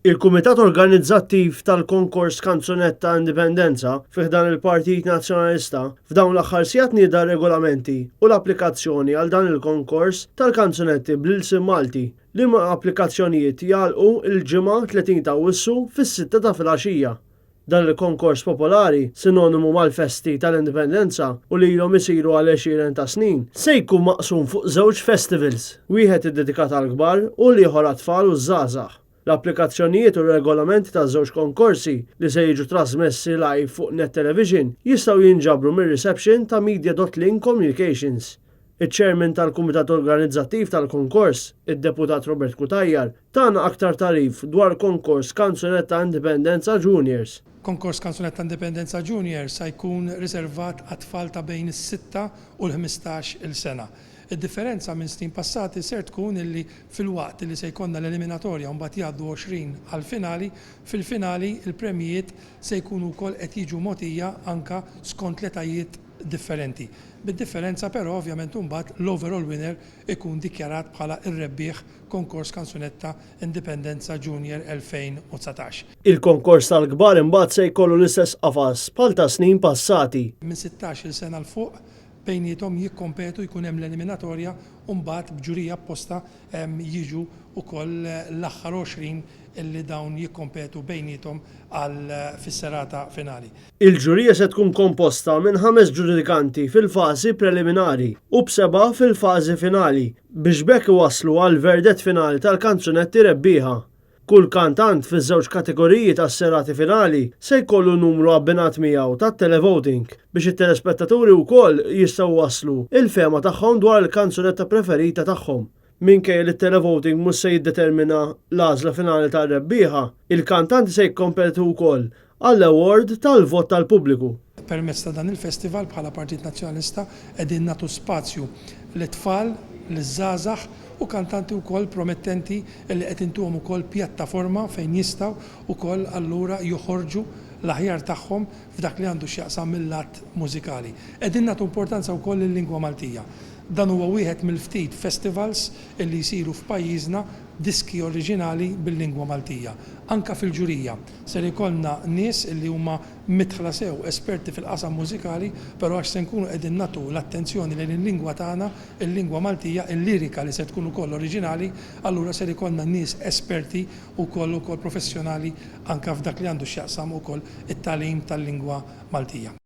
Il-Kumitat Organizzattiv tal-Konkors Kanzunetta Indipendenza fih dan il-Partit Nazzjonalista f'dawn l-aħħar sigħat nieda regolamenti u l-applikazzjoni għal dan il-konkors tal-kanzunetti bl-ilsim Malti li ma' applikazzjonijiet jagħlqu il-ġimgħa 30 ta' Awwissu fis-6 ta' filgħaxija. Dan il-konkors popolari, sinonimu mal-festi tal-indipendenza u li ilhom isiru għal 20 ta' snin, se jkun maqsum fuq żewġ festivals, wieħed iddedikat għall kbar u l-ieħor għat-tfal u żgħażagħ. L-applikazzjonijiet u regolamenti ta' żewġ konkorsi li se jiġu trasmessi live fuq net television jistgħu jinġabru mir-reception ta' Media.Link Communications. Iċ-Chairman tal-Kumitat Organizzattiv tal-Konkors, id-Deputat Robert Kutajjar, tagħna aktar tarif dwar konkors Kanzunetta Indipendenza Juniors. Konkors Kanzunetta Indipendenza Juniors se jkun riservat għat-tfal ta' bejn is-6 u l-15 il-sena. Id-differenza minn snin passati ser tkun illi fil-waqt li se jkollna l-eliminatorja u mbagħad jgħaddu 20 għall-finali, fil-finali il-premijiet se jkunu wkoll qed jiġu mogħtija anke skont l-etajiet differenti. Bid-differenza però ovvjament mbagħad l-overall winner ikun dikjarat bħala ir-rebbieħ konkors Kanzunetta Indipendenza Junior 2019. Il-konkors tal-kbar imbagħad se jkollu l-istess qafas bħal ta' snin passati. Minn 16 sena l fuq bejnietom jikkompetu jkun hemm l-eliminatorja u mbagħad b'ġurija apposta jiġu wkoll l-aħħar 20 illi dawn jikkompetu bejnietom għal fis-serata finali. Il-ġurija se tkun komposta minn 5 ġudikanti fil-fażi preliminari u b'7 fil-fażi finali biex bekk waslu għal verdett finali tal-kanzunetti rebbieħa. Kull kantant fiż-żewġ kategoriji tas-serati finali se jkollu numru abbinat miegħu tat-televoting biex it-telespettaturi wkoll jistgħu waslu il-fema tagħhom dwar il-kanzunetta preferita tagħhom. Minkejja li t-televoting mhux se jiddetermina l-għażla finali tar-rebbieħa, il-kantanti se jikkompetu wkoll għall-award tal-vot tal-pubbliku. Permezz ta' dan il-festival bħala Partit Nazzjonalista qegħdin nagħtu spazju lit-tfal, liż-żgħażagħ u kantanti wkoll promettenti li qed intuhom ukoll pjattaforma fejn jistgħu wkoll allura joħorġu l-aħjar tagħhom f'dak li għandu x'jaqsam mill-lat mużikali. Qegħdin nagħtu importanza wkoll lil-lingwa Maltija. Dan huwa wieħed mill-ftit festivals illi jsiru f'pajjiżna diski oriġinali bil-lingwa Maltija. Anka fil-ġurija ser ikollna nies illi huma mitħla sew esperti fil-qasam mużikali, però għax se nkunu qegħdin nagħtu l-attenzjoni lejn il-lingwa tagħna, il-lingwa Maltija, il-lirika li se tkun ukoll oriġinali, allura ser ikollna nies esperti ukoll professjonali anka f'dak li għandu x'jaqsam ukoll it-tagħlim tal-lingwa Maltija.